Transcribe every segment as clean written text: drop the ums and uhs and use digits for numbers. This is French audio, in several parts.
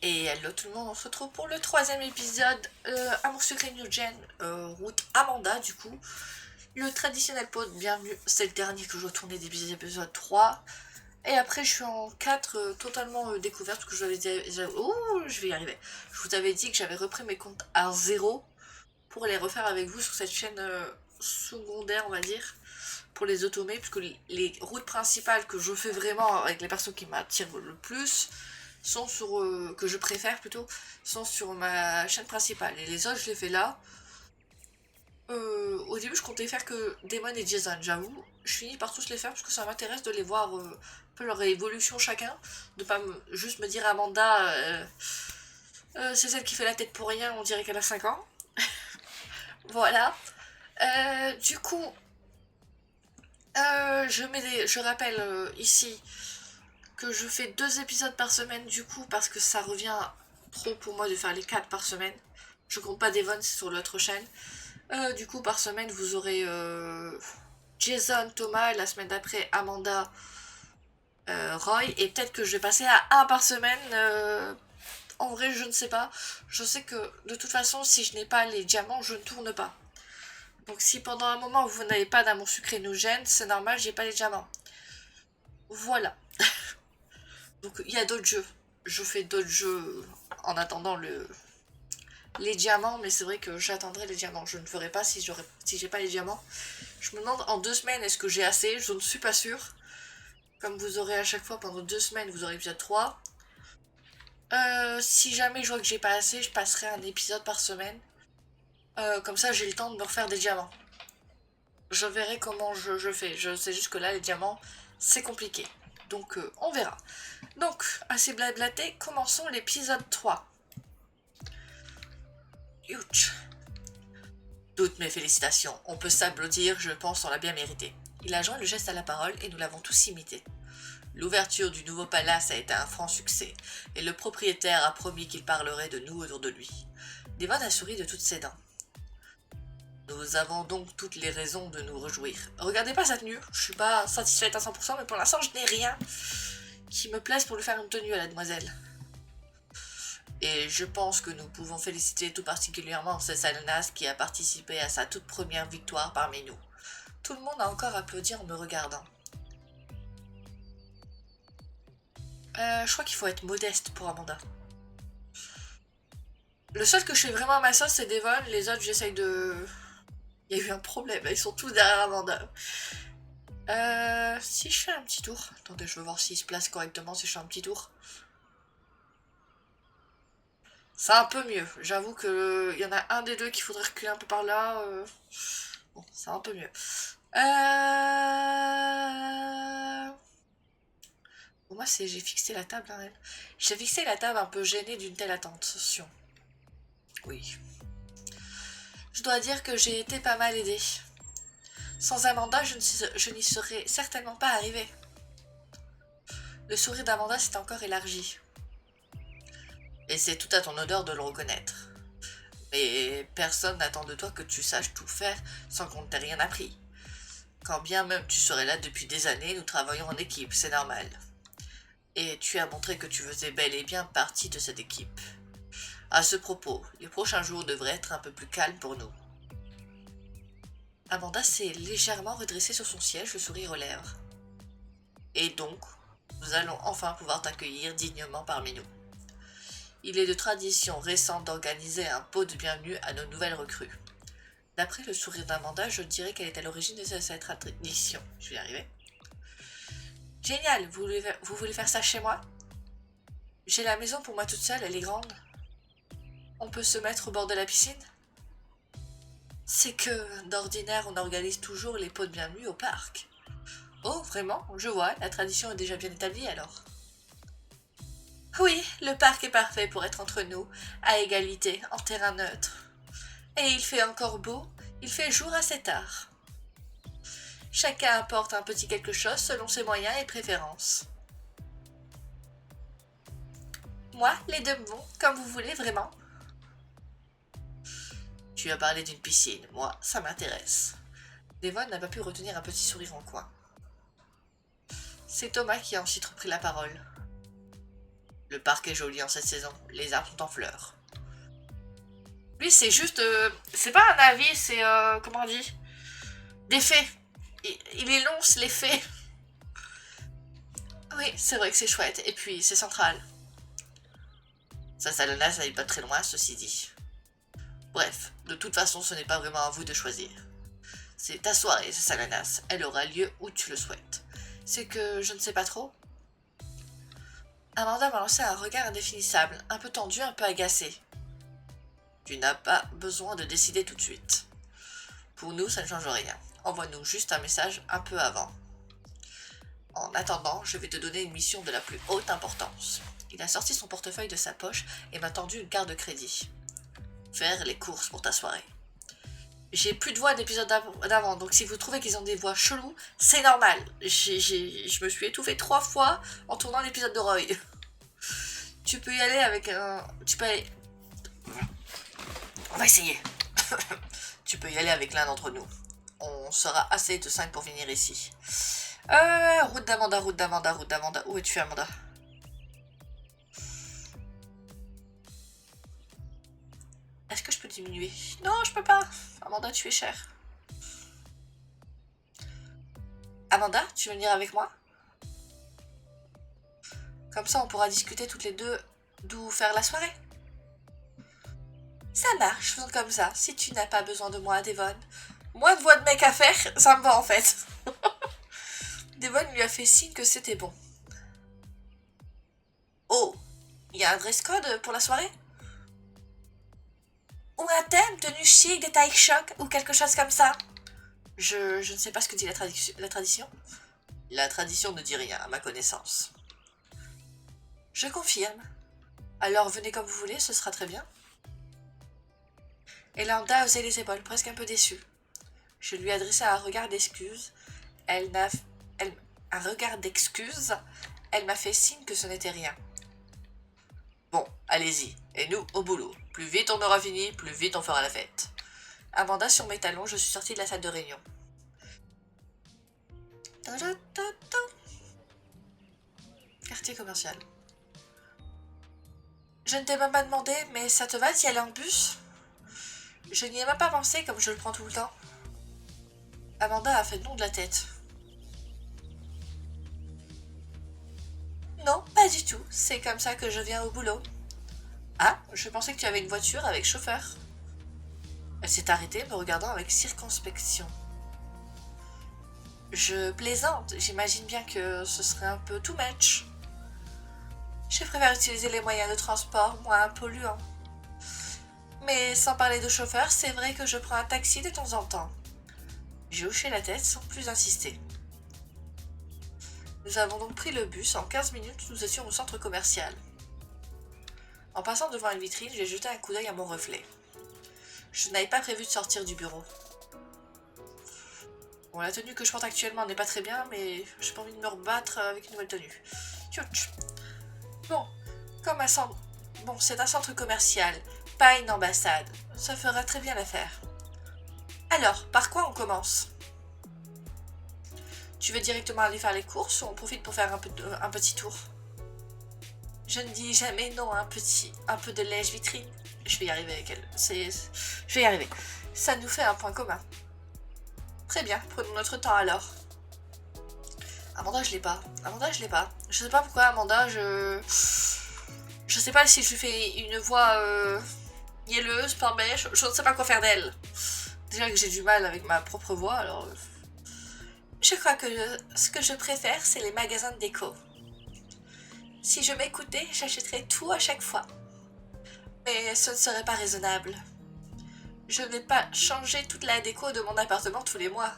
Et hello tout le monde, on se retrouve pour le troisième épisode Amour secret New Gen, route Amanda du coup. Le traditionnel pod, bienvenue, c'est le dernier que je dois tourner des épisodes 3. Et après je suis en 4 totalement découverte parce que je vous avais dit, je vais y arriver. Je vous avais dit que j'avais repris mes comptes à 0 pour les refaire avec vous sur cette chaîne secondaire on va dire. Pour les automer, puisque les routes principales que je fais vraiment avec les persos qui m'attirent le plus sont sur que je préfère plutôt sont sur ma chaîne principale et les autres je les fais là. Au début je comptais faire que Damon et Jason, j'avoue je finis par tous les faire parce que ça m'intéresse de les voir un peu leur évolution chacun, de pas juste me dire Amanda c'est celle qui fait la tête pour rien, on dirait qu'elle a 5 ans. Voilà. Du coup je rappelle ici que je fais 2 épisodes par semaine du coup parce que ça revient trop pour moi de faire les 4 par semaine. Je compte pas Devon, c'est sur l'autre chaîne. Du coup par semaine vous aurez Jason, Thomas, et la semaine d'après Amanda, Roy, et peut-être que je vais passer à un par semaine. En vrai je ne sais pas. Je sais que de toute façon si je n'ai pas les diamants je ne tourne pas. Donc si pendant un moment vous n'avez pas d'amour sucré nous gêne, c'est normal, j'ai pas les diamants. Voilà. Donc il y a d'autres jeux. Je fais d'autres jeux en attendant les diamants, mais c'est vrai que j'attendrai les diamants. Je ne ferai pas si j'ai pas les diamants. Je me demande en 2 semaines est-ce que j'ai assez, je ne suis pas sûre. Comme vous aurez à chaque fois pendant 2 semaines, vous aurez épisode 3. Si jamais je vois que j'ai pas assez, je passerai un épisode par semaine. Comme ça j'ai le temps de me refaire des diamants. Je verrai comment je fais. Je sais juste que là les diamants c'est compliqué. Donc on verra. Donc, assez blablaté, commençons l'épisode 3. Youch. Toutes mes félicitations. On peut s'applaudir, je pense, on l'a bien mérité. Il a joint le geste à la parole et nous l'avons tous imité. L'ouverture du nouveau palace a été un franc succès, et le propriétaire a promis qu'il parlerait de nous autour de lui. Devon a souri de toutes ses dents. Nous avons donc toutes les raisons de nous réjouir. Regardez pas sa tenue, je suis pas satisfaite à 100%, mais pour l'instant je n'ai rien qui me plaise pour lui faire une tenue à la demoiselle. Et je pense que nous pouvons féliciter tout particulièrement César qui a participé à sa toute première victoire parmi nous. Tout le monde a encore applaudi en me regardant. Je crois qu'il faut être modeste pour Amanda. Le seul que je fais vraiment à ma sauce, c'est Devon. Les autres, j'essaye de... Il y a eu un problème, ils sont tous derrière Amanda. Si je fais un petit tour... Attendez, je veux voir s'il se place correctement si je fais un petit tour. C'est un peu mieux. J'avoue que il y en a un des deux qu'il faudrait reculer un peu par là. Bon, c'est un peu mieux. Pour moi, c'est j'ai fixé la table. Hein, j'ai fixé la table un peu gênée d'une telle attention. Oui. Je dois dire que j'ai été pas mal aidée. Sans Amanda, je n'y serais certainement pas arrivée. Le sourire d'Amanda s'est encore élargi. Et c'est tout à ton honneur de le reconnaître. Mais personne n'attend de toi que tu saches tout faire sans qu'on ne t'ait rien appris. Quand bien même tu serais là depuis des années, nous travaillons en équipe, c'est normal. Et tu as montré que tu faisais bel et bien partie de cette équipe. À ce propos, les prochains jours devraient être un peu plus calmes pour nous. Amanda s'est légèrement redressée sur son siège, le sourire aux lèvres. Et donc, nous allons enfin pouvoir t'accueillir dignement parmi nous. Il est de tradition récente d'organiser un pot de bienvenue à nos nouvelles recrues. D'après le sourire d'Amanda, je dirais qu'elle est à l'origine de cette tradition. Je vais y arriver. Génial, vous voulez faire ça chez moi? J'ai la maison pour moi toute seule, elle est grande. On peut se mettre au bord de la piscine? C'est que, d'ordinaire, on organise toujours les pots de bienvenue au parc. Oh, vraiment? Je vois, la tradition est déjà bien établie alors. Oui, le parc est parfait pour être entre nous, à égalité, en terrain neutre. Et il fait encore beau, il fait jour assez tard. Chacun apporte un petit quelque chose selon ses moyens et préférences. Moi, les deux me vont, comme vous voulez vraiment. Tu as parlé d'une piscine, moi, ça m'intéresse. Devon n'a pas pu retenir un petit sourire en coin. C'est Thomas qui a ensuite repris la parole. Le parc est joli en cette saison, les arbres sont en fleurs. Lui, c'est juste... c'est pas un avis, c'est... comment on dit? Des faits. Il énonce les faits. Oui, c'est vrai que c'est chouette. Et puis, c'est central. Sa salonna, ça n'est pas très loin, ceci dit. Bref, de toute façon, ce n'est pas vraiment à vous de choisir. C'est ta soirée, sa salonas. Elle aura lieu où tu le souhaites. C'est que je ne sais pas trop. Amanda m'a lancé un regard indéfinissable, un peu tendu, un peu agacé. Tu n'as pas besoin de décider tout de suite. Pour nous, ça ne change rien. Envoie-nous juste un message un peu avant. En attendant, je vais te donner une mission de la plus haute importance. Il a sorti son portefeuille de sa poche et m'a tendu une carte de crédit. Faire les courses pour ta soirée. J'ai plus de voix d'épisode d'avant, donc si vous trouvez qu'ils ont des voix cheloues, c'est normal. Je me suis étouffée 3 fois en tournant l'épisode de Roy. Tu peux y aller avec un... Tu peux aller... On va essayer. Tu peux y aller avec l'un d'entre nous. On sera assez de 5 pour venir ici. Route d'Amanda, route d'Amanda, route d'Amanda. Où es-tu, Amanda? Est-ce que je peux diminuer? Non, je peux pas. Amanda, tu es chère. Amanda, tu veux venir avec moi? Comme ça, on pourra discuter toutes les deux d'où faire la soirée. Ça marche, faisons comme ça. Si tu n'as pas besoin de moi, Devon. Moins de voix de mec à faire, ça me va en fait. Devon lui a fait signe que c'était bon. Oh, il y a un dress code pour la soirée? Ou un thème, tenue chic, détail choc, ou quelque chose comme ça? Je ne sais pas ce que dit la tradition. La tradition ne dit rien, à ma connaissance. Je confirme. Alors venez comme vous voulez, ce sera très bien. Elanda a haussé les épaules, presque un peu déçue. Je lui adressai un regard d'excuse. Un regard d'excuse. Elle m'a fait signe que ce n'était rien. Bon, allez-y. Et nous, au boulot. Plus vite on aura fini, plus vite on fera la fête. Amanda sur mes talons, je suis sortie de la salle de réunion. Quartier commercial. Je ne t'ai même pas demandé, mais ça te va d'y aller en bus? Je n'y ai même pas pensé comme je le prends tout le temps. Amanda a fait non de la tête. Non, pas du tout. C'est comme ça que je viens au boulot. Ah, je pensais que tu avais une voiture avec chauffeur. Elle s'est arrêtée, me regardant avec circonspection. Je plaisante, j'imagine bien que ce serait un peu too much. Je préfère utiliser les moyens de transport moins polluants. Mais sans parler de chauffeur, c'est vrai que je prends un taxi de temps en temps. J'ai hoché la tête sans plus insister. Nous avons donc pris le bus. En 15 minutes, nous étions au centre commercial. En passant devant une vitrine, j'ai jeté un coup d'œil à mon reflet. Je n'avais pas prévu de sortir du bureau. Bon, la tenue que je porte actuellement n'est pas très bien, mais j'ai pas envie de me rebattre avec une nouvelle tenue. Tchouch. Bon, comme un centre... Bon, c'est un centre commercial, pas une ambassade. Ça fera très bien l'affaire. Alors, par quoi on commence? Tu veux directement aller faire les courses ou on profite pour faire un petit tour? Je ne dis jamais non à un peu de lèche-vitrine. Je vais y arriver avec elle. Je vais y arriver. Ça nous fait un point commun. Très bien, prenons notre temps alors. Amanda, je l'ai pas. Je sais pas pourquoi Amanda, je sais pas si je lui fais une voix mielleuse, pas bêche. Je ne sais pas quoi faire d'elle. Déjà que j'ai du mal avec ma propre voix, alors... Je crois que ce que je préfère, c'est les magasins de déco. Si je m'écoutais, j'achèterais tout à chaque fois. Mais ce ne serait pas raisonnable. Je ne vais pas changer toute la déco de mon appartement tous les mois.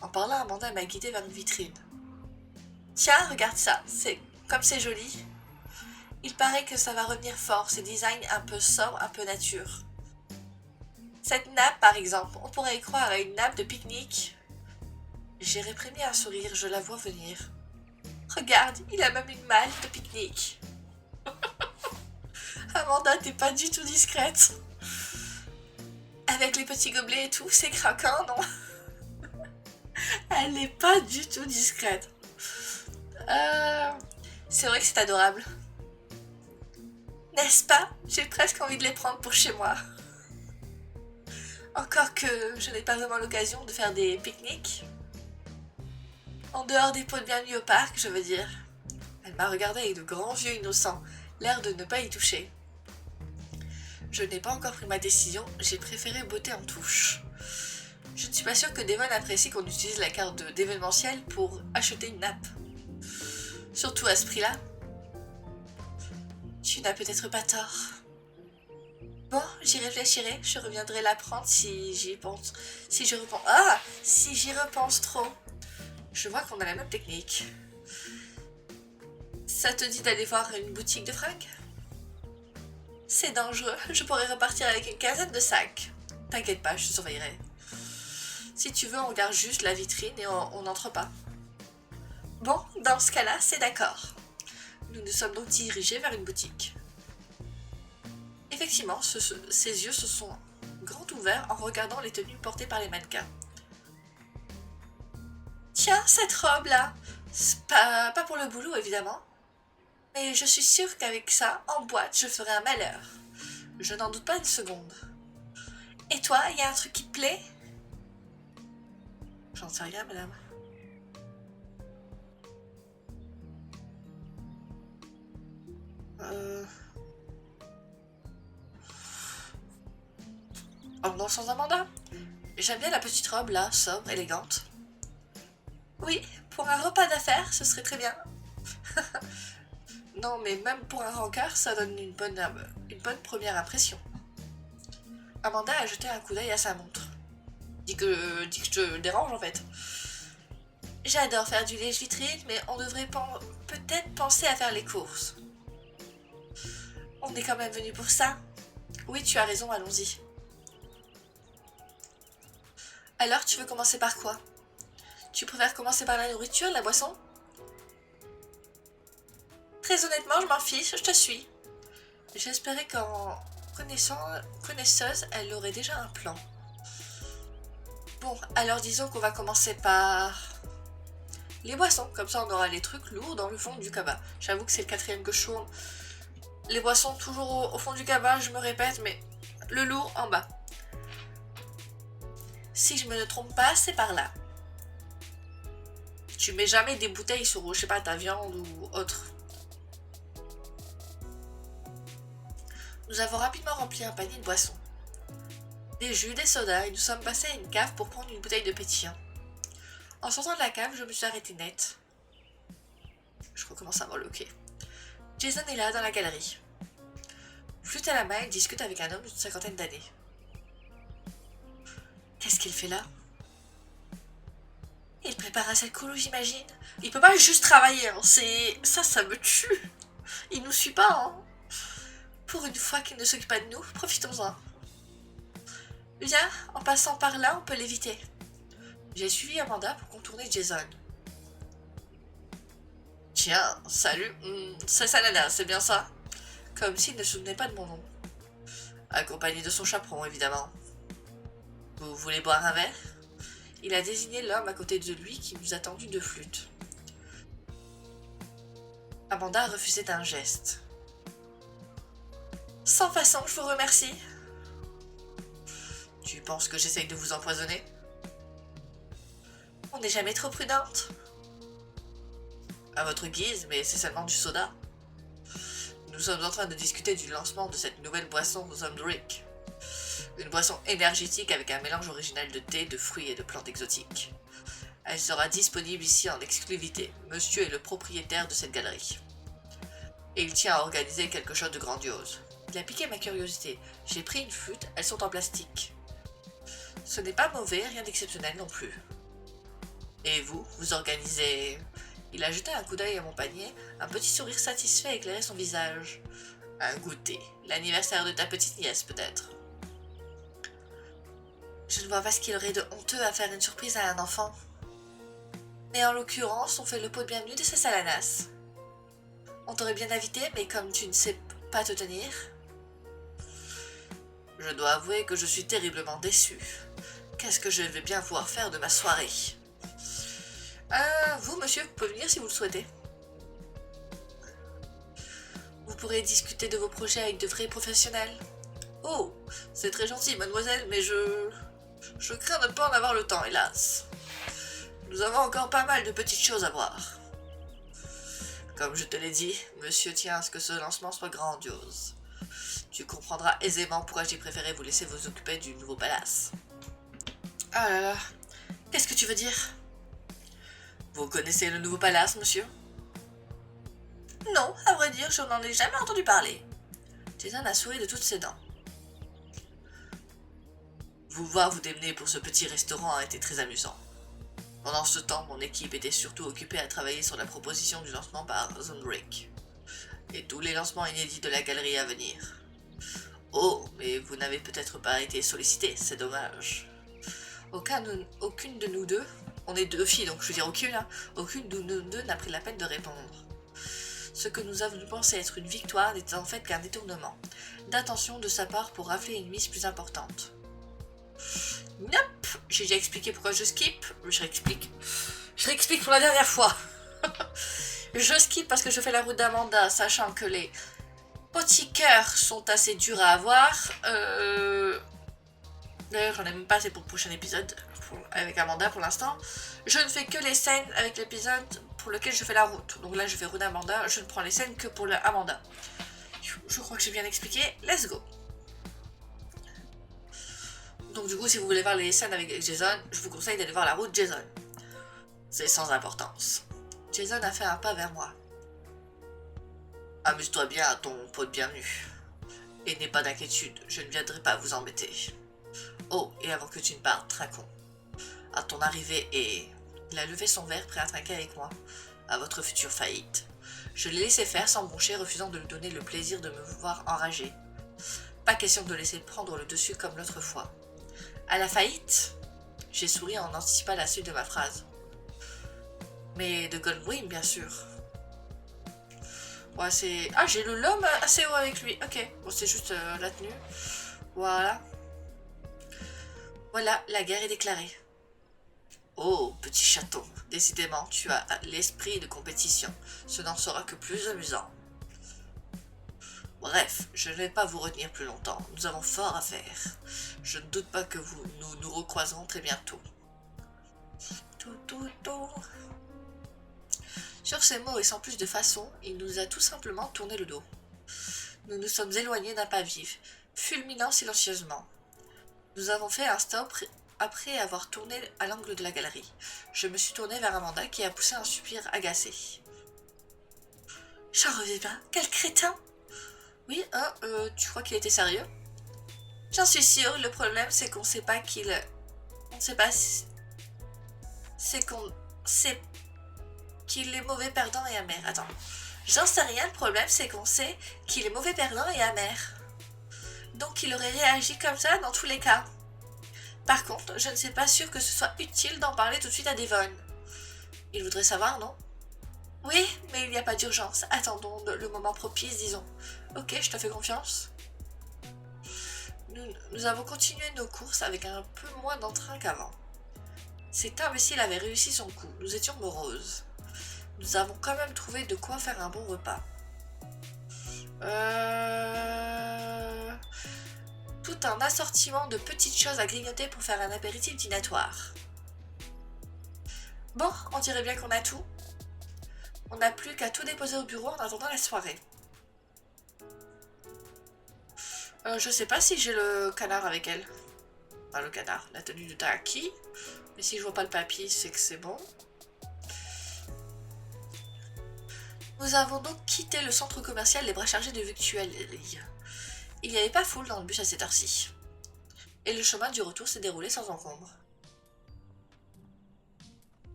En parlant, Amanda m'a guidée vers une vitrine. Tiens, regarde ça, comme c'est joli. Il paraît que ça va revenir fort, ces designs un peu sobre, un peu nature. Cette nappe, par exemple, on pourrait y croire à une nappe de pique-nique. J'ai réprimé un sourire, je la vois venir. Regarde, il a même une malle de pique-nique. Amanda, t'es pas du tout discrète. Avec les petits gobelets et tout, c'est craquant, non? Elle n'est pas du tout discrète. C'est vrai que c'est adorable. N'est-ce pas? J'ai presque envie de les prendre pour chez moi. Encore que je n'ai pas vraiment l'occasion de faire des pique-niques. En dehors des pots de bienvenue au parc, je veux dire. Elle m'a regardé avec de grands yeux innocents, l'air de ne pas y toucher. Je n'ai pas encore pris ma décision, j'ai préféré botter en touche. Je ne suis pas sûre que Devon apprécie qu'on utilise la carte d'événementiel pour acheter une nappe. Surtout à ce prix-là. Tu n'as peut-être pas tort. Bon, j'y réfléchirai, je reviendrai la prendre si j'y pense. Si j'y repense trop. Je vois qu'on a la même technique. Ça te dit d'aller voir une boutique de fringues? C'est dangereux, je pourrais repartir avec une quinzaine de sacs. T'inquiète pas, je te surveillerai. Si tu veux, on regarde juste la vitrine et on n'entre pas. Bon, dans ce cas-là, c'est d'accord. Nous nous sommes donc dirigés vers une boutique. Effectivement, ses yeux se sont grands ouverts en regardant les tenues portées par les mannequins. Tiens, cette robe-là, c'est pas pour le boulot évidemment, mais je suis sûre qu'avec ça, en boîte, je ferai un malheur. Je n'en doute pas une seconde. Et toi, y a un truc qui te plaît? J'en sais rien, madame. En dans sans Amanda? J'aime bien la petite robe là, sobre, élégante. Oui, pour un repas d'affaires, ce serait très bien. Non, mais même pour un rencard, ça donne une bonne première impression. Amanda a jeté un coup d'œil à sa montre. Dis que je te dérange en fait. J'adore faire du lèche-vitrine, mais on devrait peut-être penser à faire les courses. On est quand même venu pour ça. Oui, tu as raison, allons-y. Alors, tu veux commencer par quoi? Tu préfères commencer par la nourriture, la boisson? Très honnêtement, je m'en fiche, je te suis. J'espérais qu'en connaisseuse, elle aurait déjà un plan. Bon, alors disons qu'on va commencer par les boissons, comme ça on aura les trucs lourds dans le fond du cabas. J'avoue que c'est le quatrième que je chourne. Les boissons toujours au fond du cabas, je me répète, mais le lourd en bas. Si je me ne trompe pas, c'est par là. Tu mets jamais des bouteilles sur, je sais pas, ta viande ou autre. Nous avons rapidement rempli un panier de boissons. Des jus, des sodas, et nous sommes passés à une cave pour prendre une bouteille de pétillant. En sortant de la cave, je me suis arrêtée net. Je recommence à m'enloquer. Jason est là, dans la galerie. Flûte à la main, il discute avec un homme d'une cinquantaine d'années. Qu'est-ce qu'il fait là? Il prépare un sale coulo, j'imagine. Il peut pas juste travailler, hein. Ça me tue. Il nous suit pas, hein. Pour une fois qu'il ne s'occupe pas de nous, profitons-en. Viens, en passant par là, on peut l'éviter. J'ai suivi Amanda pour contourner Jason. Tiens, salut, c'est Salana, c'est bien ça? Comme s'il ne se souvenait pas de mon nom. Accompagné de son chaperon, évidemment. Vous voulez boire un verre? Il a désigné l'homme à côté de lui qui nous a tendu deux flûtes. Amanda a refusé d'un geste. Sans façon, je vous remercie. Tu penses que j'essaye de vous empoisonner? On n'est jamais trop prudente. À votre guise, mais c'est seulement du soda. Nous sommes en train de discuter du lancement de cette nouvelle boisson Zomdrick. Une boisson énergétique avec un mélange original de thé, de fruits et de plantes exotiques. Elle sera disponible ici en exclusivité. Monsieur est le propriétaire de cette galerie. Et il tient à organiser quelque chose de grandiose. Il a piqué ma curiosité. J'ai pris une flûte, elles sont en plastique. Ce n'est pas mauvais, rien d'exceptionnel non plus. Et vous, vous organisez... Il a jeté un coup d'œil à mon panier, un petit sourire satisfait éclairait son visage. Un goûter, l'anniversaire de ta petite nièce peut-être. Je ne vois pas ce qu'il y aurait de honteux à faire une surprise à un enfant. Mais en l'occurrence, on fait le pot de bienvenue de ces Salanas. On t'aurait bien invité, mais comme tu ne sais pas te tenir... Je dois avouer que je suis terriblement déçue. Qu'est-ce que je vais bien pouvoir faire de ma soirée? Vous, monsieur, vous pouvez venir si vous le souhaitez. Vous pourrez discuter de vos projets avec de vrais professionnels. Oh, c'est très gentil, mademoiselle, mais je crains de ne pas en avoir le temps, hélas. Nous avons encore pas mal de petites choses à voir. Comme je te l'ai dit, monsieur tient à ce que ce lancement soit grandiose. Tu comprendras aisément pourquoi j'ai préféré vous laisser vous occuper du nouveau palace. Ah là là, qu'est-ce que tu veux dire? Vous connaissez le nouveau palace, monsieur? Non, à vrai dire, je n'en ai jamais entendu parler. Jason a souri de toutes ses dents. Vous voir vous démener pour ce petit restaurant a été très amusant. Pendant ce temps, mon équipe était surtout occupée à travailler sur la proposition du lancement par Zonebreak et tous les lancements inédits de la galerie à venir. Oh, mais vous n'avez peut-être pas été sollicité, c'est dommage. Aucune de nous deux, on est deux filles donc je veux dire aucune, hein, aucune de nous deux n'a pris la peine de répondre. Ce que nous avons pensé être une victoire n'était en fait qu'un détournement d'attention de sa part pour rafler une mise plus importante. Nope, j'ai déjà expliqué pourquoi je skip, je réexplique pour la dernière fois. Je skip parce que je fais la route d'Amanda, sachant que les petits cœurs sont assez durs à avoir. D'ailleurs, j'en ai même pas assez pour le prochain épisode avec Amanda pour l'instant. Je ne fais que les scènes avec l'épisode pour lequel je fais la route. Donc là, je fais route d'Amanda, je ne prends les scènes que pour Amanda. Je crois que j'ai bien expliqué. Let's go. Donc du coup, si vous voulez voir les scènes avec Jason, je vous conseille d'aller voir la route Jason. C'est sans importance. Jason a fait un pas vers moi. Amuse-toi bien à ton pot de bienvenue. Et n'aie pas d'inquiétude, je ne viendrai pas vous embêter. Oh, et avant que tu ne partes, Trinquons. À ton arrivée et... Il a levé son verre prêt à trinquer avec moi. À votre future faillite. Je l'ai laissé faire sans broncher, refusant de lui donner le plaisir de me voir enragé. Pas question de laisser prendre le dessus comme l'autre fois. À la faillite? J'ai souri en anticipant la suite de ma phrase. Mais de Goldwyn, bien sûr. Ouais, c'est... Ah, j'ai le l'homme assez haut avec lui. Ok, bon, c'est juste la tenue. Voilà. Voilà, la guerre est déclarée. Oh, petit chaton, décidément, tu as l'esprit de compétition. Ce n'en sera que plus amusant. Bref, je ne vais pas vous retenir plus longtemps. Nous avons fort à faire. Je ne doute pas que nous nous recroiserons très bientôt. Sur ces mots et sans plus de façon, il nous a tout simplement tourné le dos. Nous nous sommes éloignés d'un pas vif, fulminant silencieusement. Nous avons fait un stop après avoir tourné à l'angle de la galerie. Je me suis tournée vers Amanda qui a poussé un soupir agacé. J'en reviens pas, quel crétin! Oui, hein, tu crois qu'il était sérieux? J'en suis sûre, le problème c'est qu'on sait pas qu'il... On ne sait pas si... C'est qu'on... C'est... qu'il est mauvais perdant et amer. Attends. J'en sais rien, le problème c'est qu'on sait qu'il est mauvais perdant et amer. Donc il aurait réagi comme ça dans tous les cas. Par contre, je ne suis pas sûre que ce soit utile d'en parler tout de suite à Devon. Il voudrait savoir, non? Oui, mais il n'y a pas d'urgence. Attendons le moment propice, disons. Ok, je te fais confiance. Nous avons continué nos courses avec un peu moins d'entrain qu'avant. Cet imbécile avait réussi son coup. Nous étions moroses. Nous avons quand même trouvé de quoi faire un bon repas. Tout un assortiment de petites choses à grignoter pour faire un apéritif dînatoire. Bon, on dirait bien qu'on a tout. On n'a plus qu'à tout déposer au bureau en attendant la soirée. Je sais pas si j'ai le canard avec elle. Enfin, le canard, la tenue de Taki. Mais si je vois pas le papy, c'est que c'est bon. Nous avons donc quitté le centre commercial les bras chargés de victuailles. Il n'y avait pas foule dans le bus à cette heure-ci. Et le chemin du retour s'est déroulé sans encombre.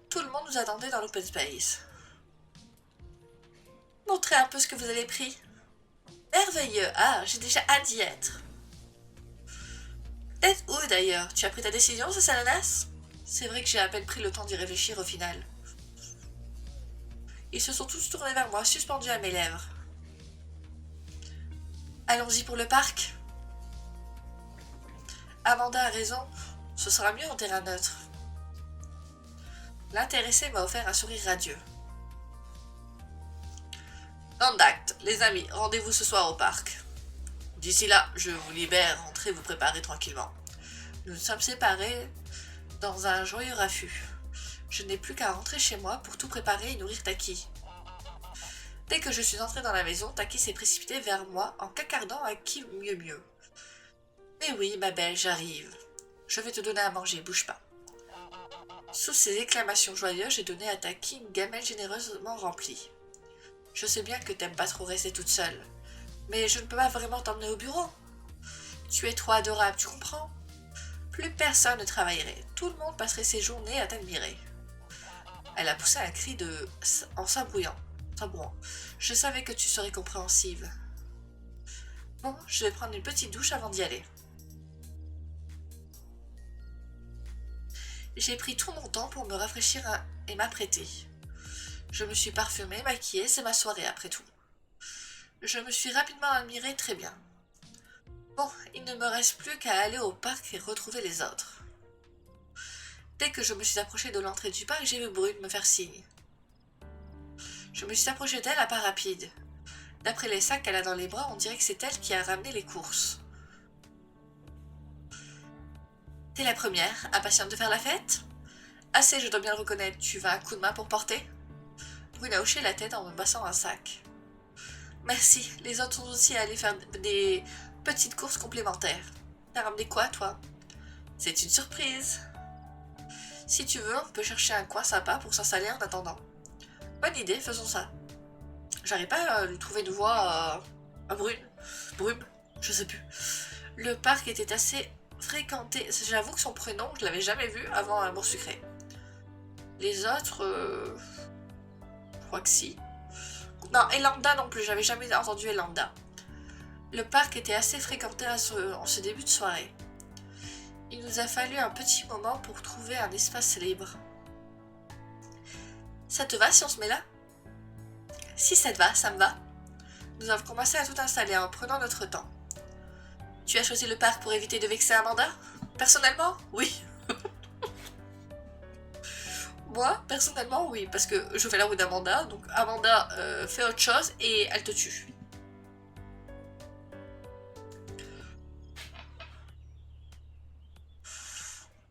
Tout le monde nous attendait dans l'open space. Montrez un peu ce que vous avez pris. Merveilleux. Ah, j'ai déjà hâte d'y être. D'être où d'ailleurs? Tu as pris ta décision, ce Salanas? C'est vrai que j'ai à peine pris le temps d'y réfléchir au final. Ils se sont tous tournés vers moi, suspendus à mes lèvres. Allons-y pour le parc. Amanda a raison, ce sera mieux en terrain neutre. L'intéressé m'a offert un sourire radieux. Dans d'acte, les amis, rendez-vous ce soir au parc. D'ici là, je vous libère, rentrez vous préparer tranquillement. Nous nous sommes séparés dans un joyeux raffut. Je n'ai plus qu'à rentrer chez moi pour tout préparer et nourrir Taki. Dès que je suis entrée dans la maison, Taki s'est précipité vers moi en cacardant à qui mieux. Mais oui, ma belle, j'arrive. Je vais te donner à manger, bouge pas. Sous ces exclamations joyeuses, j'ai donné à Taki une gamelle généreusement remplie. Je sais bien que t'aimes pas trop rester toute seule, mais je ne peux pas vraiment t'emmener au bureau. Tu es trop adorable, tu comprends? Plus personne ne travaillerait, tout le monde passerait ses journées à t'admirer. Elle a poussé un cri en s'abrouant. Je savais que tu serais compréhensive. Bon, je vais prendre une petite douche avant d'y aller. J'ai pris tout mon temps pour me rafraîchir et m'apprêter. Je me suis parfumée, maquillée, c'est ma soirée après tout. Je me suis rapidement admirée très bien. Bon, il ne me reste plus qu'à aller au parc et retrouver les autres. Dès que je me suis approchée de l'entrée du parc, j'ai vu Brune me faire signe. Je me suis approchée d'elle à pas rapide. D'après les sacs qu'elle a dans les bras, on dirait que c'est elle qui a ramené les courses. T'es la première, impatiente de faire la fête? Assez, je dois bien le reconnaître, tu vas un coup de main pour porter? Brune a hoché la tête en me passant un sac. Merci, les autres sont aussi allés faire des petites courses complémentaires. T'as ramené quoi, toi? C'est une surprise. Si tu veux, on peut chercher un coin sympa pour s'installer en attendant. Bonne idée, faisons ça. J'arrive pas à lui trouver une voix à Brume, je sais plus. Le parc était assez fréquenté. J'avoue que son prénom, je l'avais jamais vu avant Amour sucré. Les autres, je crois que si. Non, Elanda non plus, j'avais jamais entendu Elanda. Le parc était assez fréquenté en ce début de soirée. Il nous a fallu un petit moment pour trouver un espace libre. Ça te va si on se met là? Si ça te va, ça me va. Nous avons commencé à tout installer en prenant notre temps. Tu as choisi le parc pour éviter de vexer Amanda? Personnellement, oui. Moi, personnellement, oui, parce que je fais la route d'Amanda, donc Amanda fait autre chose et elle te tue.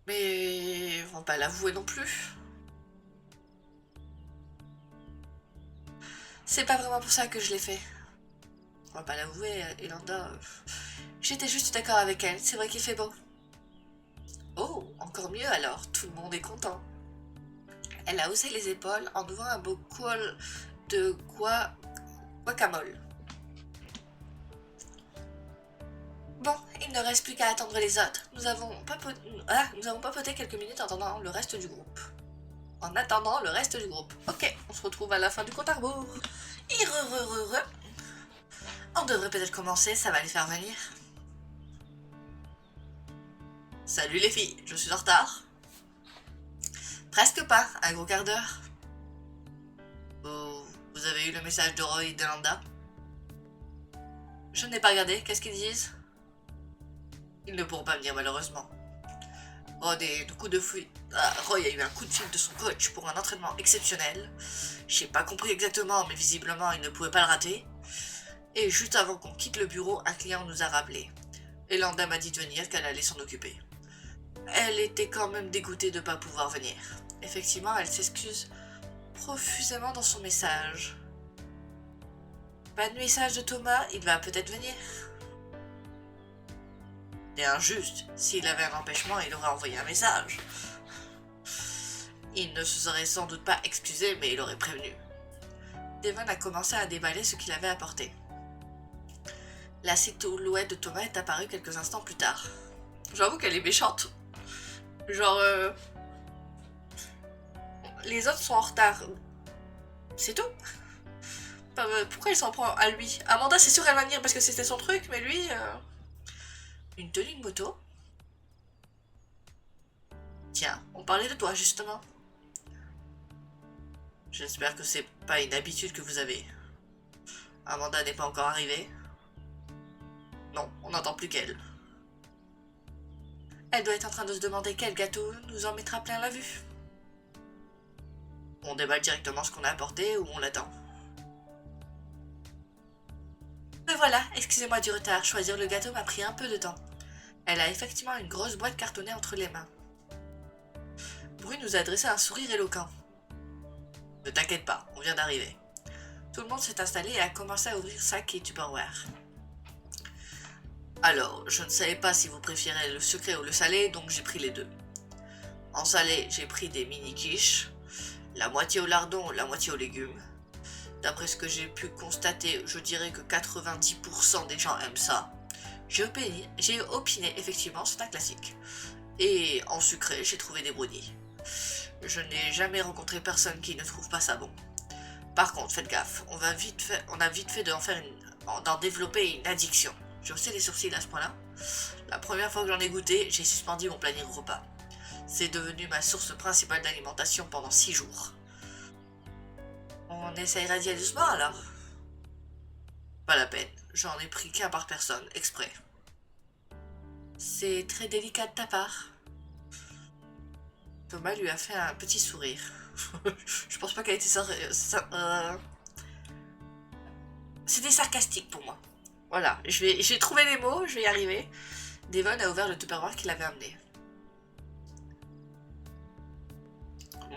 Mais on va pas l'avouer non plus. C'est pas vraiment pour ça que je l'ai fait. On va pas l'avouer, Elanda. J'étais juste d'accord avec elle, c'est vrai qu'il fait beau. Oh, encore mieux alors, tout le monde est content. Elle a haussé les épaules en ouvrant un bocal de guacamole. Bon, il ne reste plus qu'à attendre les autres. Nous avons papoté quelques minutes en attendant le reste du groupe. Ok, on se retrouve à la fin du compte à rebours. On devrait peut-être commencer, ça va les faire venir. Salut les filles, je suis en retard. Presque pas, un gros quart d'heure. Vous avez eu le message de Roy et d'Elanda? Je n'ai pas regardé, qu'est-ce qu'ils disent? Ils ne pourront pas venir malheureusement. Roy a eu un coup de fil de son coach pour un entraînement exceptionnel. J'ai pas compris exactement, mais visiblement il ne pouvait pas le rater. Et juste avant qu'on quitte le bureau, un client nous a rappelé. Elanda m'a dit de venir, qu'elle allait s'en occuper. Elle était quand même dégoûtée de ne pas pouvoir venir. Effectivement, elle s'excuse profusément dans son message. Pas de message de Thomas, il va peut-être venir. C'est injuste, s'il avait un empêchement, il aurait envoyé un message. Il ne se serait sans doute pas excusé, mais il aurait prévenu. Devon a commencé à déballer ce qu'il avait apporté. La silhouette de Thomas est apparue quelques instants plus tard. J'avoue qu'elle est méchante. Genre, les autres sont en retard. C'est tout. Pourquoi il s'en prend à lui? Amanda, c'est sûr, elle va venir parce que c'était son truc, mais lui... Une tenue de moto? Tiens, on parlait de toi, justement. J'espère que c'est pas une habitude que vous avez. Amanda n'est pas encore arrivée. Non, on n'entend plus qu'elle. Elle doit être en train de se demander quel gâteau nous en mettra plein la vue. On déballe directement ce qu'on a apporté ou on l'attend? Me voilà, excusez-moi du retard, choisir le gâteau m'a pris un peu de temps. Elle a effectivement une grosse boîte cartonnée entre les mains. Brune nous a adressé un sourire éloquent. Ne t'inquiète pas, on vient d'arriver. Tout le monde s'est installé et a commencé à ouvrir sacs et tupperware. Alors, je ne savais pas si vous préférez le sucré ou le salé, donc j'ai pris les deux. En salé, j'ai pris des mini quiches, la moitié au lardon, la moitié aux légumes. D'après ce que j'ai pu constater, je dirais que 90% des gens aiment ça. J'ai opiné, effectivement, c'est un classique. Et en sucré, j'ai trouvé des brownies. Je n'ai jamais rencontré personne qui ne trouve pas ça bon. Par contre, faites gaffe, on a vite fait d'en développer une addiction. J'ai haussé les sourcils à ce point-là. La première fois que j'en ai goûté, j'ai suspendu mon planning repas. C'est devenu ma source principale d'alimentation pendant 6 jours. On essayera d'y aller doucement alors. Pas la peine, j'en ai pris qu'un par personne, exprès. C'est très délicat de ta part. Thomas lui a fait un petit sourire. Je pense pas qu'elle était C'était sarcastique pour moi. Voilà, j'ai trouvé les mots, je vais y arriver. Devon a ouvert le tupperware qu'il avait amené.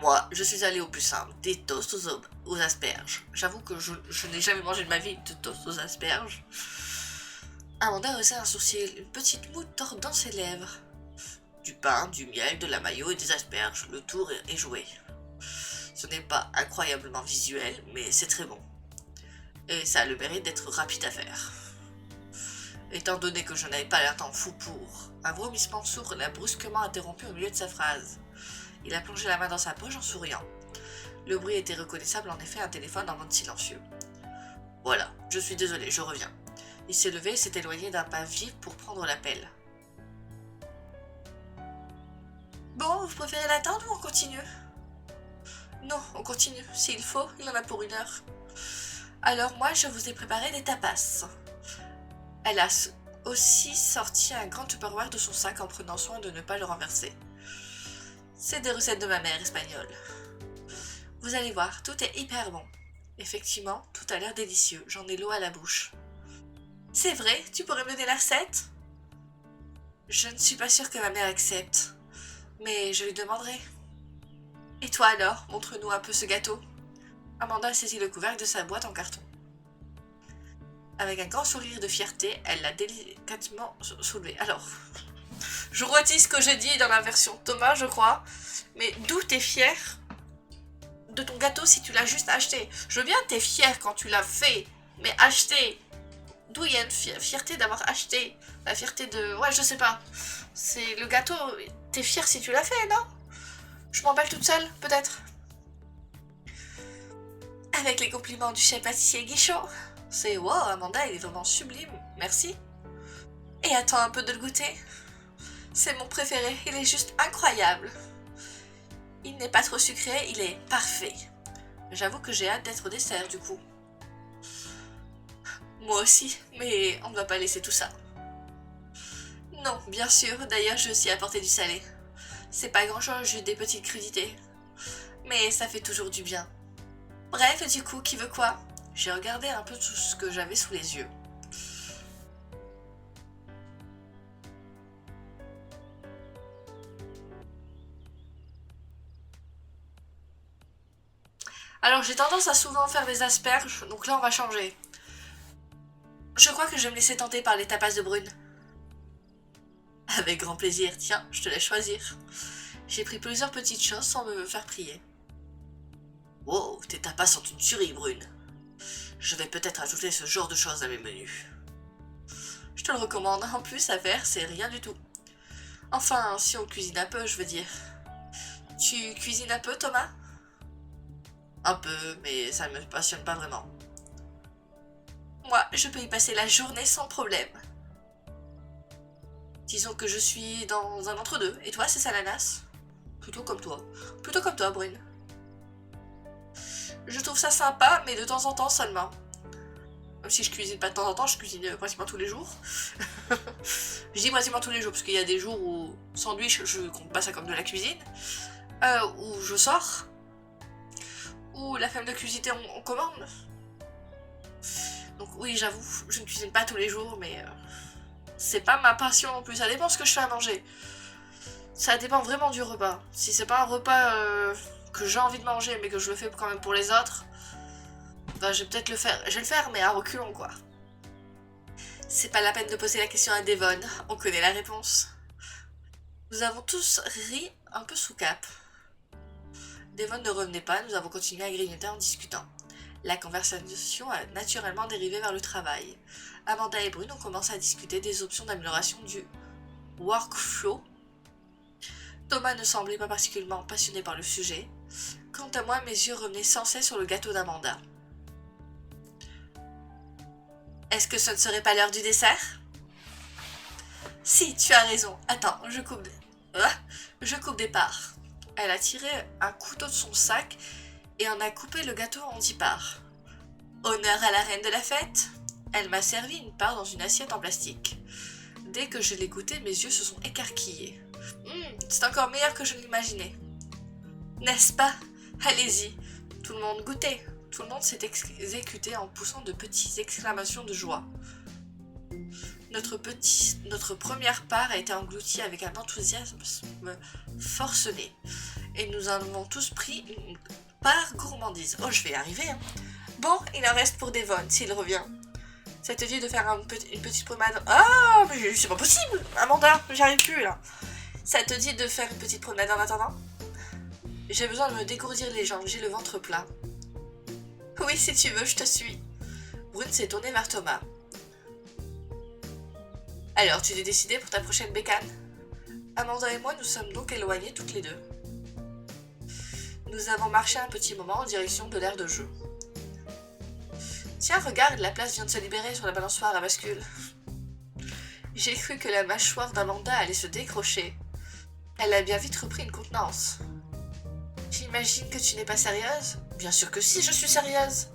Moi, je suis allée au plus simple, des toasts aux asperges. J'avoue que je n'ai jamais mangé de ma vie de toast aux asperges. Amanda haussait un sourcil, une petite moue tordant ses lèvres. Du pain, du miel, de la mayo et des asperges, le tour est joué. Ce n'est pas incroyablement visuel, mais c'est très bon. Et ça a le mérite d'être rapide à faire. Étant donné que je n'avais pas l'air temps fou pour, un vomissement sourd l'a brusquement interrompu au milieu de sa phrase. Il a plongé la main dans sa poche en souriant. Le bruit était reconnaissable, en effet, un téléphone en mode silencieux. Voilà, je suis désolé, je reviens. Il s'est levé et s'est éloigné d'un pas vif pour prendre l'appel. Bon, vous préférez l'attendre ou on continue? Non, on continue. S'il faut, il en a pour 1 heure. Alors moi, je vous ai préparé des tapas. Elle a aussi sorti un grand tupperware de son sac en prenant soin de ne pas le renverser. C'est des recettes de ma mère espagnole. Vous allez voir, tout est hyper bon. Effectivement, tout a l'air délicieux, j'en ai l'eau à la bouche. C'est vrai, tu pourrais me donner la recette? Je ne suis pas sûre que ma mère accepte, mais je lui demanderai. Et toi alors, montre-nous un peu ce gâteau. Amanda saisit le couvercle de sa boîte en carton. Avec un grand sourire de fierté, elle l'a délicatement soulevé. Alors, je redis ce que j'ai dit dans la version Thomas, je crois. Mais d'où t'es fier de ton gâteau si tu l'as juste acheté? Je veux bien que t'es fier quand tu l'as fait, mais acheté. D'où il y a une fierté d'avoir acheté? La fierté de... Ouais, je sais pas. C'est le gâteau, t'es fier si tu l'as fait, non? Je m'emballe toute seule, peut-être. Avec les compliments du chef pâtissier Guichot. C'est wow, Amanda, il est vraiment sublime, merci. Et attends un peu de le goûter. C'est mon préféré, il est juste incroyable. Il n'est pas trop sucré, il est parfait. J'avoue que j'ai hâte d'être au dessert du coup. Moi aussi, mais on ne va pas laisser tout ça. Non, bien sûr, d'ailleurs je aussi apporté du salé. C'est pas grand chose, juste des petites crudités. Mais ça fait toujours du bien. Bref, du coup, qui veut quoi? J'ai regardé un peu tout ce que j'avais sous les yeux. Alors j'ai tendance à souvent faire des asperges, donc là on va changer. Je crois que je vais me laisser tenter par les tapas de Brune. Avec grand plaisir, tiens, je te laisse choisir. J'ai pris plusieurs petites choses sans me faire prier. Wow, tes tapas sont une tuerie, Brune. Je vais peut-être ajouter ce genre de choses à mes menus. Je te le recommande, en plus à faire, c'est rien du tout. Enfin, si on cuisine un peu, je veux dire. Tu cuisines un peu, Thomas? Un peu, mais ça ne me passionne pas vraiment. Moi, je peux y passer la journée sans problème. Disons que je suis dans un entre-deux. Et toi, c'est Salanas? Plutôt comme toi. Plutôt comme toi, Brune. Je trouve ça sympa, mais de temps en temps seulement. Même si je cuisine pas de temps en temps, je cuisine pratiquement tous les jours. Je dis pratiquement tous les jours, parce qu'il y a des jours où sandwich, je compte pas ça comme de la cuisine. Où je sors. Où la femme de cuisiner, on commande. Donc oui, j'avoue, je ne cuisine pas tous les jours, mais c'est pas ma passion non plus. Ça dépend ce que je fais à manger. Ça dépend vraiment du repas. Si c'est pas un repas que j'ai envie de manger, mais que je le fais quand même pour les autres, bah je vais peut-être le faire. Je vais le faire, mais à reculons, quoi. C'est pas la peine de poser la question à Devon, on connaît la réponse. Nous avons tous ri un peu sous cap. Devon ne revenait pas, nous avons continué à grignoter en discutant. La conversation a naturellement dérivé vers le travail. Amanda et Brune ont commencé à discuter des options d'amélioration du workflow. Thomas ne semblait pas particulièrement passionné par le sujet. Quant à moi, mes yeux revenaient sans cesse sur le gâteau d'Amanda. Est-ce que ce ne serait pas l'heure du dessert? Si, tu as raison. Attends, je coupe des parts. Elle a tiré un couteau de son sac et en a coupé le gâteau en 10 parts. Honneur à la reine de la fête. Elle m'a servi une part dans une assiette en plastique. Dès que je l'ai goûté, mes yeux se sont écarquillés. C'est encore meilleur que je ne l'imaginais. N'est-ce pas? Allez-y. Tout le monde goûtait. Tout le monde s'est exécuté en poussant de petites exclamations de joie. Notre première part a été engloutie avec un enthousiasme forcené. Et nous en avons tous pris une part gourmandise. Oh, je vais y arriver, hein. Bon, il en reste pour Devon, s'il revient. Ça te dit de faire une petite promenade... Ah, mais c'est pas possible, Amanda, j'y arrive plus, là. Ça te dit de faire une petite promenade en attendant? J'ai besoin de me dégourdir les jambes, j'ai le ventre plat. Oui, si tu veux, je te suis. Brune s'est tournée vers Thomas. Alors, tu t'es décidé pour ta prochaine bécane? Amanda et moi nous sommes donc éloignés toutes les deux. Nous avons marché un petit moment en direction de l'aire de jeu. Tiens, regarde, la place vient de se libérer sur la balançoire à bascule. J'ai cru que la mâchoire d'Amanda allait se décrocher. Elle a bien vite repris une contenance. J'imagine que tu n'es pas sérieuse? Bien sûr que si, je suis sérieuse.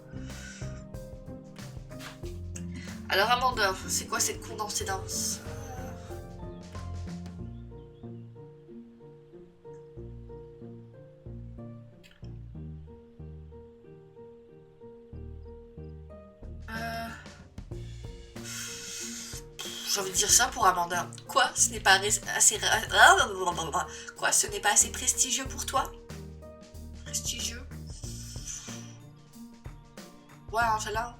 Alors Amanda, c'est quoi cette condescendance? J'ai envie de dire ça pour Amanda. Quoi? Ce n'est pas assez... Quoi? Ce n'est pas assez prestigieux pour toi? Prestigieux? Ouais, celle-là.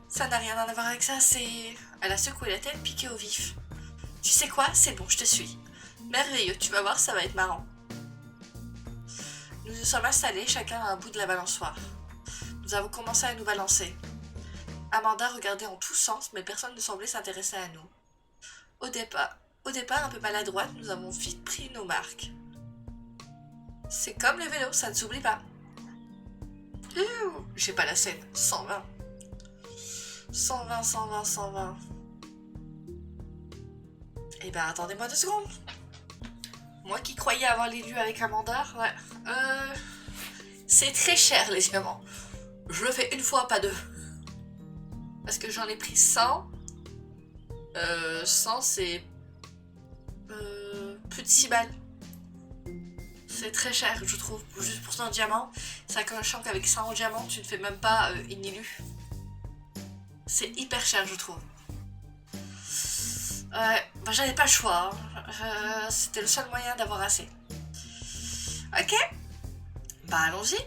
Ça n'a rien à voir avec ça, c'est... Elle a secoué la tête, piquée au vif. Tu sais quoi? C'est bon, je te suis. Merveilleux, tu vas voir, ça va être marrant. Nous nous sommes installés, chacun à un bout de la balançoire. Nous avons commencé à nous balancer. Amanda regardait en tous sens, mais personne ne semblait s'intéresser à nous. Au départ, un peu maladroite, nous avons vite pris nos marques. C'est comme le vélo, ça ne s'oublie pas. J'ai pas la scène. 120. 120, 120, 120. Eh ben, attendez-moi 2 secondes. Moi qui croyais avoir l'élu avec Amanda, ouais. C'est très cher, les diamants. Je le fais une fois, pas 2. Parce que j'en ai pris 100. 100, c'est... plus de 6 balles. C'est très cher, je trouve, juste pour 100 diamants. Sachant qu'avec 100 diamants, tu ne fais même pas une élu. C'est hyper cher, je trouve. Bah, j'avais pas le choix. C'était le seul moyen d'avoir assez. Ok. Bah, allons-y.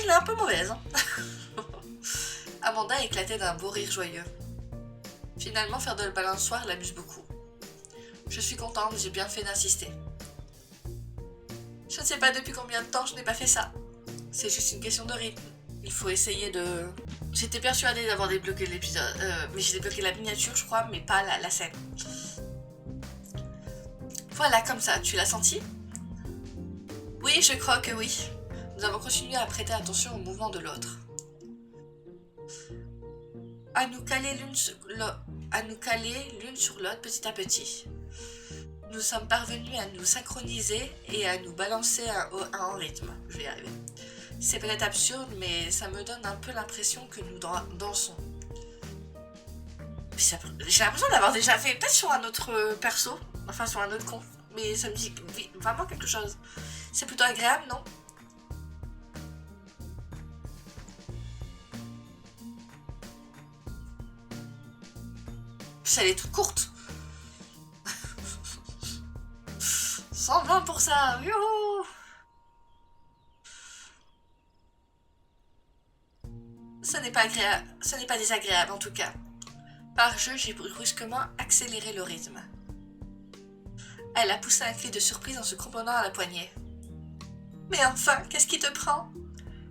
Je l'ai un peu mauvaise. Hein. Amanda éclatait d'un beau rire joyeux. Finalement, faire de la balançoire l'amuse beaucoup. Je suis contente, j'ai bien fait d'insister. Je ne sais pas depuis combien de temps je n'ai pas fait ça. C'est juste une question de rythme. Il faut essayer de... J'étais persuadée d'avoir débloqué l'épisode, mais j'ai débloqué la miniature, je crois, mais pas la scène. Voilà, comme ça, tu l'as senti? Oui, je crois que oui. Nous avons continué à prêter attention au mouvement de l'autre. À nous caler l'une sur l'autre petit à petit. Nous sommes parvenus à nous synchroniser et à nous balancer en rythme. Je vais y arriver. C'est peut-être absurde, mais ça me donne un peu l'impression que nous dansons. J'ai l'impression d'avoir déjà fait, peut-être sur un autre perso, enfin sur un autre compte, mais ça me dit vraiment quelque chose. C'est plutôt agréable, non? plus, elle est toute courte. 120 pour ça. Youhou. Ce n'est pas agréable, ce n'est pas désagréable en tout cas. Par jeu, j'ai brusquement accéléré le rythme. Elle a poussé un cri de surprise en se cramponnant à la poignée. Mais enfin, qu'est-ce qui te prend?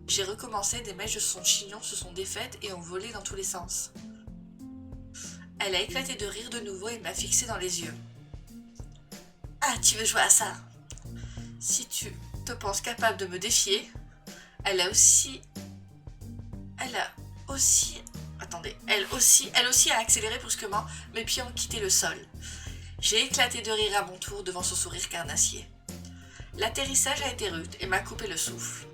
J'ai recommencé, des mèches de son chignon se sont défaites et ont volé dans tous les sens. Elle a éclaté de rire de nouveau et m'a fixé dans les yeux. Ah, tu veux jouer à ça? Si tu te penses capable de me défier, elle a aussi... Attendez, elle aussi a accéléré brusquement, mes pieds ont quitté le sol. J'ai éclaté de rire à mon tour devant son sourire carnassier. L'atterrissage a été rude et m'a coupé le souffle.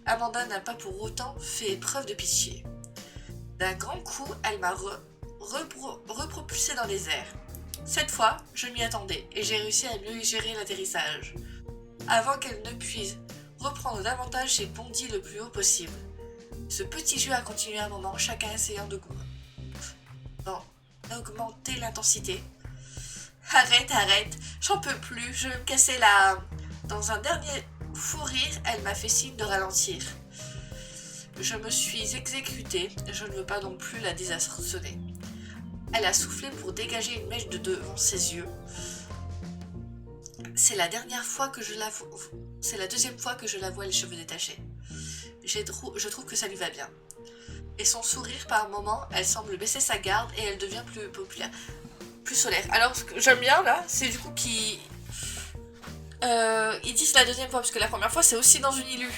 Amanda n'a pas pour autant fait preuve de pitié. D'un grand coup, elle m'a repropulsé dans les airs. Cette fois, je m'y attendais et j'ai réussi à mieux gérer l'atterrissage. Avant qu'elle ne puisse reprendre davantage, j'ai bondi le plus haut possible. Ce petit jeu a continué un moment, chacun essayant d'augmenter l'intensité. Arrête, j'en peux plus, je vais me casser la... Dans un dernier fou rire, elle m'a fait signe de ralentir. Je me suis exécutée, je ne veux pas non plus la désarçonner. Elle a soufflé pour dégager une mèche de devant ses yeux. C'est la deuxième fois que je la vois les cheveux détachés. Je trouve que ça lui va bien. Et son sourire, par moments, elle semble baisser sa garde et elle devient plus populaire, plus solaire. Alors, ce que j'aime bien là, c'est du coup qu'ils disent la deuxième fois, parce que la première fois c'est aussi dans une ILU.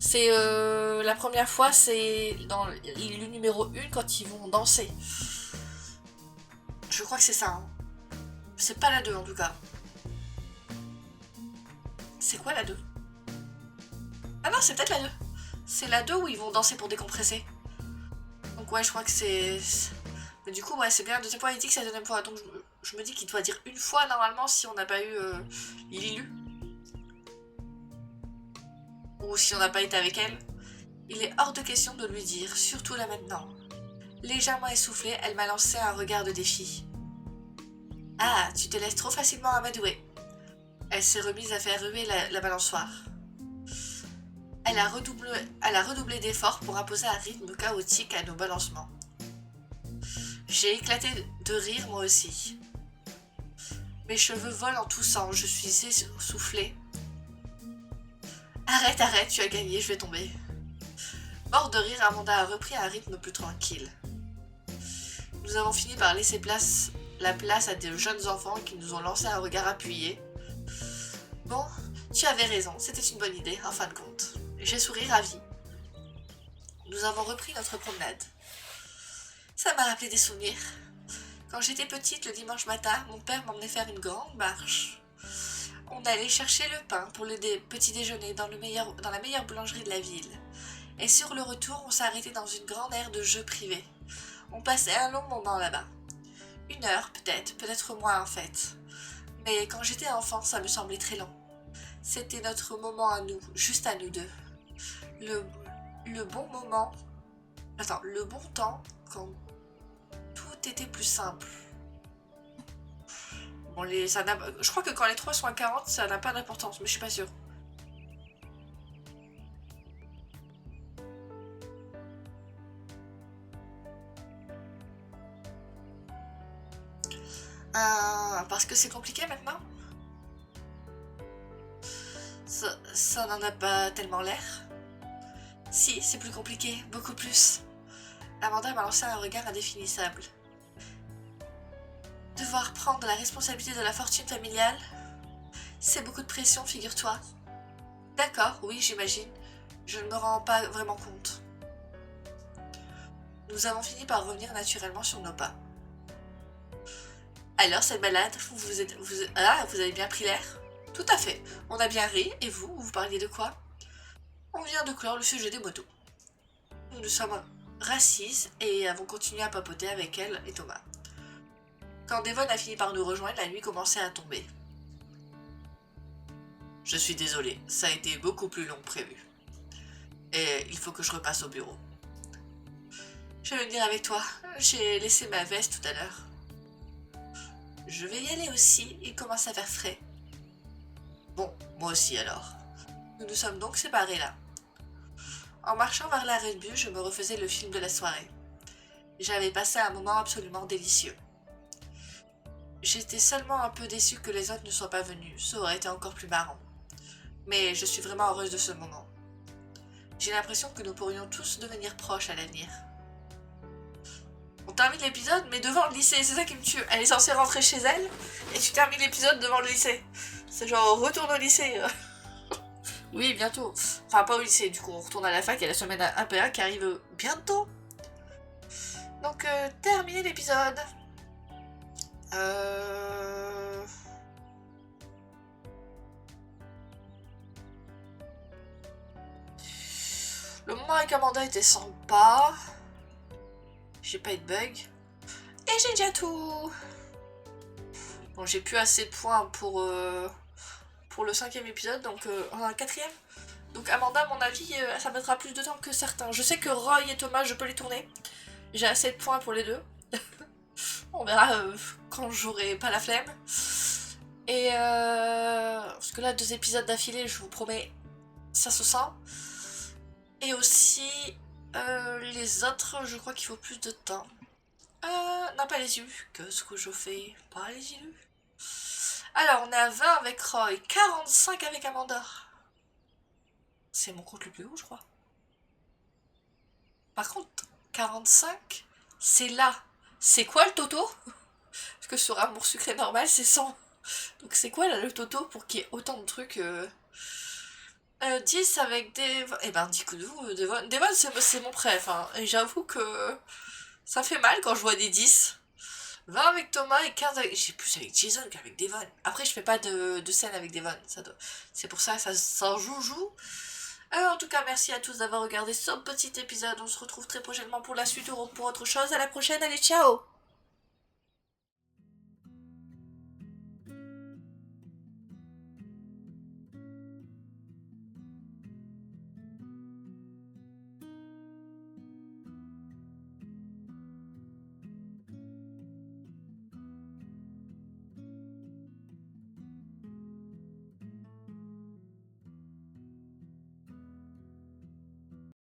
C'est la première fois, c'est dans l'ILU numéro 1 quand ils vont danser. Je crois que c'est ça. Hein. C'est pas la 2 en tout cas. C'est quoi la 2? Ah non, c'est peut-être la 2. C'est la 2 où ils vont danser pour décompresser. Donc ouais, je crois que c'est... Mais du coup, ouais, c'est bien la deuxième fois. Il dit que c'est la deuxième fois. Donc je me dis qu'il doit dire une fois normalement si on n'a pas eu Lilu. Ou si on n'a pas été avec elle. Il est hors de question de lui dire, surtout là maintenant. Légèrement essoufflée, elle m'a lancé un regard de défi. Ah, tu te laisses trop facilement amadouer. Elle s'est remise à faire ruer la balançoire. Elle a redoublé d'efforts pour imposer un rythme chaotique à nos balancements. J'ai éclaté de rire moi aussi. Mes cheveux volent en toussant, je suis essoufflée. Arrête, tu as gagné, je vais tomber. Morte de rire, Amanda a repris un rythme plus tranquille. Nous avons fini par laisser la place à des jeunes enfants qui nous ont lancé un regard appuyé. Bon, tu avais raison, c'était une bonne idée, en fin de compte. J'ai souri ravi. Nous avons repris notre promenade. Ça m'a rappelé des souvenirs. Quand j'étais petite, le dimanche matin, mon père m'emmenait faire une grande marche. On allait chercher le pain pour le petit déjeuner dans la meilleure boulangerie de la ville. Et sur le retour, on s'arrêtait dans une grande aire de jeux privée. On passait un long moment là-bas. 1 heure peut-être moins en fait. Mais quand j'étais enfant, ça me semblait très long. C'était notre moment à nous, juste à nous deux. Le bon moment... Attends, le bon temps quand tout était plus simple. Bon, je crois que quand les 3 sont à 40, ça n'a pas d'importance, mais je suis pas sûre. Parce que c'est compliqué maintenant? Ça n'en a pas tellement l'air. Si, c'est plus compliqué, beaucoup plus. Amanda m'a lancé un regard indéfinissable. Devoir prendre la responsabilité de la fortune familiale, c'est beaucoup de pression, figure-toi. D'accord, oui, j'imagine. Je ne me rends pas vraiment compte. Nous avons fini par revenir naturellement sur nos pas. Alors, cette balade, vous avez bien pris l'air? Tout à fait. On a bien ri, et vous parliez de quoi? On vient de clore le sujet des motos. Nous nous sommes rassises et avons continué à papoter avec elle et Thomas. Quand Devon a fini par nous rejoindre, la nuit commençait à tomber. Je suis désolée, ça a été beaucoup plus long que prévu. Et il faut que je repasse au bureau. Je vais venir avec toi. J'ai laissé ma veste tout à l'heure. Je vais y aller aussi, il commence à faire frais. Bon, moi aussi alors. Nous nous sommes donc séparés là. En marchant vers l'arrêt de bus, je me refaisais le film de la soirée. J'avais passé un moment absolument délicieux. J'étais seulement un peu déçue que les autres ne soient pas venus, ça aurait été encore plus marrant. Mais je suis vraiment heureuse de ce moment. J'ai l'impression que nous pourrions tous devenir proches à l'avenir. On termine l'épisode, mais devant le lycée, c'est ça qui me tue. Elle est censée rentrer chez elle, et tu termines l'épisode devant le lycée. C'est genre, retourne au lycée. Oui, bientôt. Enfin, pas au lycée, du coup, on retourne à la fac et la semaine APA qui arrive bientôt. Donc, terminer l'épisode. Le moment avec Amanda était sympa. J'ai pas eu de bug. Et j'ai déjà tout. Bon, j'ai plus assez de points pour le 5e épisode, donc un 4e. Donc Amanda, à mon avis, ça mettra plus de temps que certains. Je sais que Roy et Thomas, je peux les tourner. J'ai assez de points pour les deux. On verra quand j'aurai pas la flemme. Et parce que là, 2 épisodes d'affilée, je vous promets, ça se sent. Et aussi, les autres, je crois qu'il faut plus de temps. Non, pas les yeux. Qu'est-ce que je fais? Pas les yeux. Alors, on est à 20 avec Roy, 45 avec Amanda. C'est mon compte le plus haut, je crois. Par contre, 45, c'est là. C'est quoi le toto? Parce que sur Amour Sucré Normal, c'est 100. Donc c'est quoi là le toto pour qu'il y ait autant de trucs 10 avec des... Eh ben, du coup, Devon, c'est mon préf. Hein. Et j'avoue que ça fait mal quand je vois des 10. 20 avec Thomas et 15 avec... J'ai plus avec Jason qu'avec Devon. Après, je fais pas de scène avec Devon. C'est pour ça que ça en joue. En tout cas, merci à tous d'avoir regardé ce petit épisode. On se retrouve très prochainement pour la suite ou pour autre chose. À la prochaine, allez, ciao!